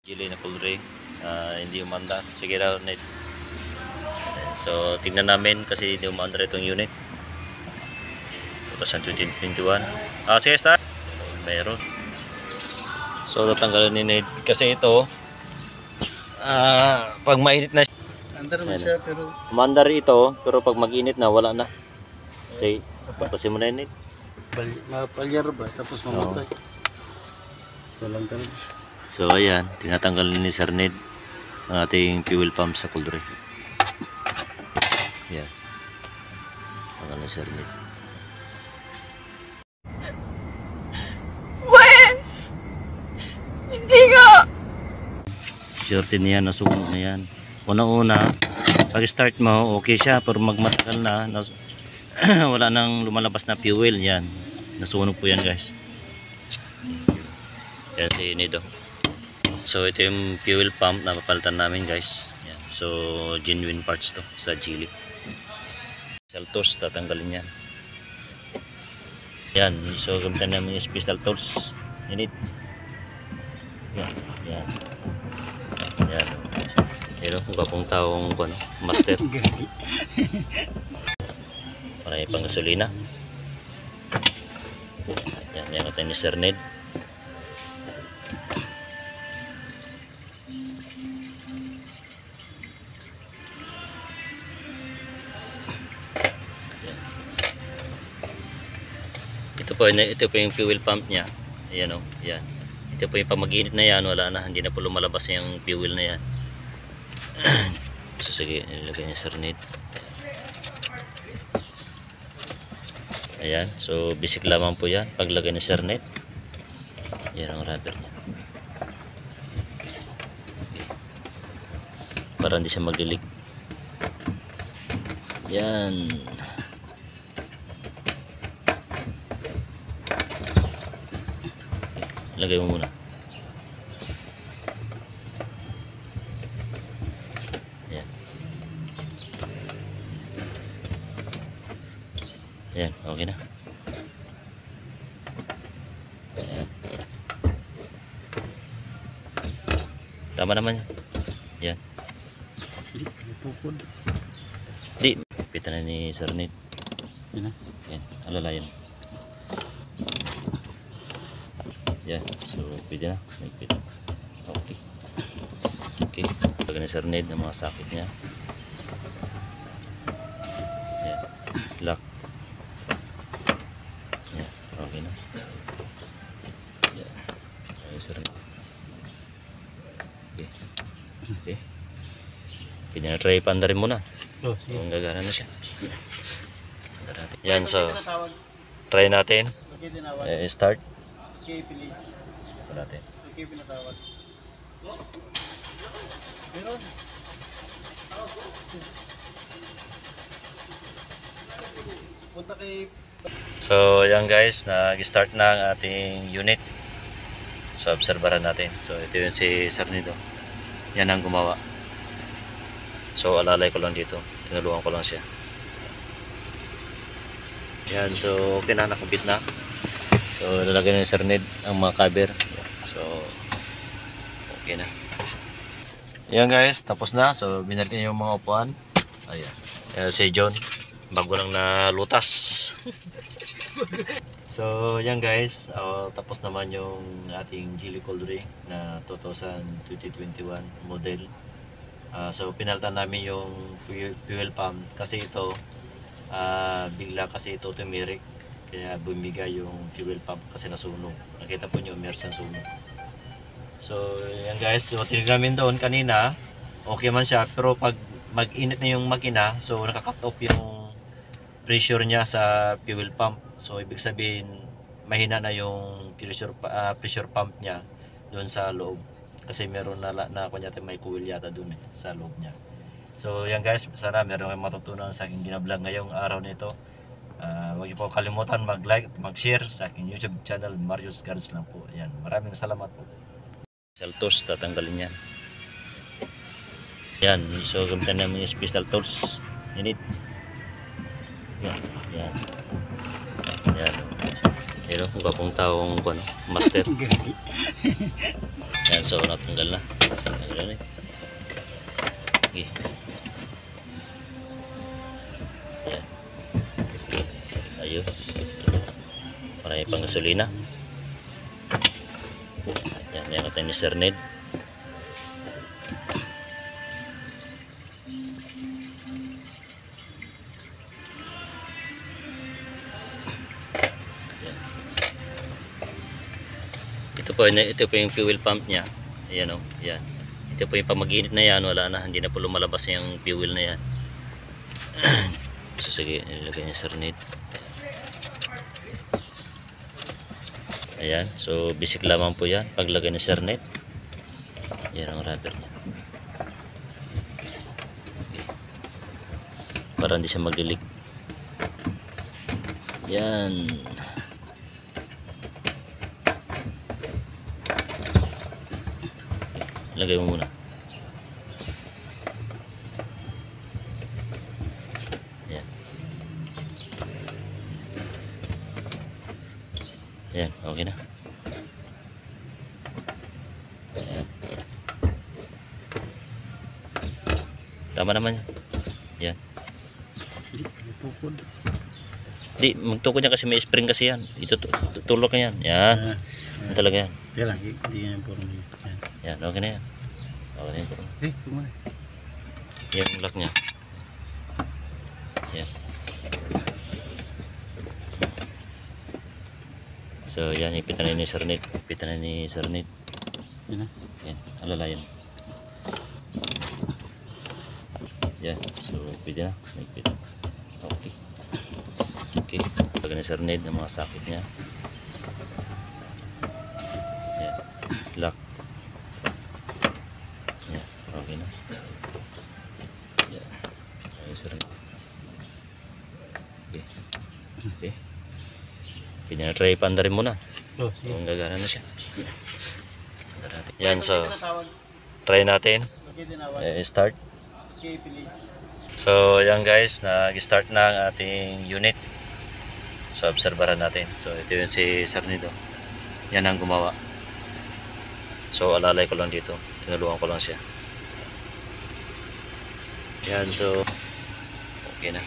Gili na kulre, hindi umanda. Sige raw net. So tingnan namin kasi hindi umanda itong unit. 2021. Sige start. Meron. So tatanggalin ni Ned kasi ito pag mainit na Andar mo siya pero umandar ito pero pag mag-init na wala na. Okay, tapusin mo na yun Ned. mapalyar ba tapos mamatay. Walang talaga. So ayan, tinatanggal ni Sir Ned ang ating fuel pump sa kulre. Yan. Tanggal ni Sir Ned. Hindi nga! Shorty niya, nasunog na yan. Una-una, pag start mo, okay siya. Pero magmatagal na, wala nang lumalabas na fuel yan. Nasunog po yan guys. Kaya si Nido. So ito yung fuel pump na papalitan namin guys. Yan. So genuine parts to sa Geely. Saltos, tatanggalin yan. Yan, so gamitan namin yung special tools. Init. Yan, yan. Yan. Pero kung kapong taong master. Para pang gasolina. Yan, yan natin ni Sir Ned. Ito po yung fuel pump niya. Ayan o, yan. Ito po yung pag mag-init na yan, wala na, hindi na po lumalabas yung fuel na yan. So sige, ilagay niya Sir Ned. Ayan, so basic lamang po yan paglagay ni Sir Ned. Yan ang rubber niya. Para hindi siya mag-leak. Yan. Lagay mo muna. Yan. Yan, okay na. Yan. Tama naman yan. Yan. Di, pitan na ni Sir Ned. Yan, alalayan. Yan, so pwede na. Okay. Okay. Lagyan ni Sir Ned ang mga sakit niya. Yan. Lock. Yan. Okay na. Yan. Okay, Sir Ned. Okay. Okay. Pwede na try pandarin muna. So, ang gagana na siya. Yan, so try natin. Start. Okay, pili. Natin. Okay, pinatawag. Meron. Punta kay... So yan guys, nag-start na ang ating unit. So obserbaran natin. So ito yung si Sir Nido. Yan ang gumawa. So alalay ko lang dito. Tinulungan ko lang siya. Yan, so okay na, nakabit na. So lalagyan ni Sir Ned ang mga cover. So okay na. Yan guys, tapos na. So binalik niya yung mga upuan. Ayan. Si John, bago lang na lutas. So yan guys, tapos naman yung ating Geely Coldre na 2021 model. So pinalitan namin yung fuel pump kasi ito bigla kasi ito tumirik. Kaya bumigay yung fuel pump kasi nasunog. Nakita po nyo, meron siyang sunog. So, yan guys. So, tinignan namin doon kanina. Okay man siya. Pero pag mag-init na yung makina, so nakakat off yung pressure niya sa fuel pump. So, ibig sabihin, mahina na yung pressure pump niya doon sa loob. Kasi meron na kunyata may coil yata doon sa loob niya. So, yan guys. Sana meron kayong matutunan sa aking ginablog ngayong araw nito. Huwag niyo po kalimutan mag-like at mag-share sa aking YouTube channel, Marius Guards lang po. Ayan, maraming salamat po. Saltos, tatanggalin yan. Yan, so gamitan namin yung special tools. Init. Yan, yan. Yan. Yun o, gwapong taong ano, master. Yan, so natanggal na. Natanggal na eh. Okay. Yan. Ayos. Marami pang gasolina. Yan, yan natin ni Sir Ned. Ito po yung fuel pump niya. Ayan o, yan. Ito po yung pag mag-init na yan, wala na, hindi na po lumalabas yung fuel na yan. So sige, nilagay niya Sir Ned. Ayan, so basic lamang po yan paglagay ni Sir Ned. Yan ang rubber niya. Okay. Para hindi siya mag-leak. Yan. Lagay mo muna. Yan. Yan, okay na. Yan. Tama naman yan. Yan. Tukod. Di, magtukod yan kasi may spring kasi yan. Ito, tutulok na yan. Yan. Yan talaga yan. Kaya lang, hindi yan puro niya. Yan. Yan, okay na yan. Okay na yan. Kumana. Yan yung lock niya. Yan. So yan, ipitan na ni Sir Ned. Ipitan na ni Sir Ned. Yan na. Yan, alala yan. Yan, so pwede na. Ipit. Okay. Okay. Pag ni Sir Ned ang mga sakit niya. Yan. Lock. Yan, okay na. Yan. Okay, Sir Ned. Okay. Okay. Pinatry panda rin muna. Oh, So, sige. ang gagana na siya. Yan, so try natin. Start. Okay, Piliin. So yan guys, nag-start na ang ating unit. So obserbahan natin. So ito yung si Sir Nido. Yan ang gumawa. So alalay ko lang dito. Tinulungan ko lang siya. Yan, so okay na.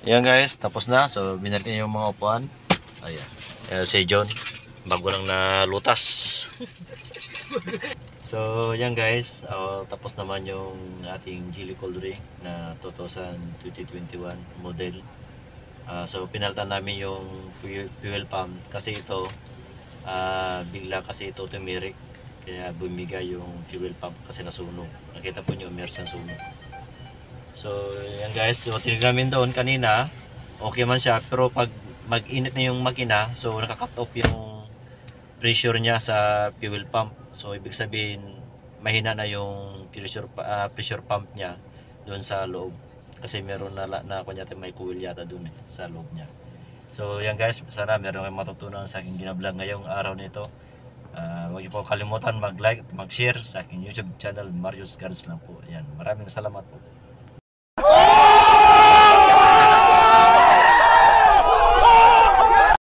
Yan guys, tapos na. So binalik niya yung mga upuan. Ayan. Si John, bago lang na lutas. So yan guys, tapos naman yung ating Geely Cold Ray na 2021 model. So pinalitan namin yung fuel pump kasi ito bigla kasi ito tumirik, kaya bumigay yung fuel pump kasi nasunog. Nakita po nyo, meron siyang sunog. So yan guys, so tinignan namin doon kanina, okay man siya, pero pag mag-init na yung makina, so naka-cut off yung pressure niya sa fuel pump. So ibig sabihin mahina na yung pressure pump niya doon sa loob. Kasi meron na kunyata may coil yata doon sa loob niya. So yan guys, sana meron kayong matutunan sa aking ginablog ngayong araw nito. Huwag niyo po kalimutan mag-like at mag-share sa aking YouTube channel, Mario's Gardens lang po. Yan, maraming salamat po.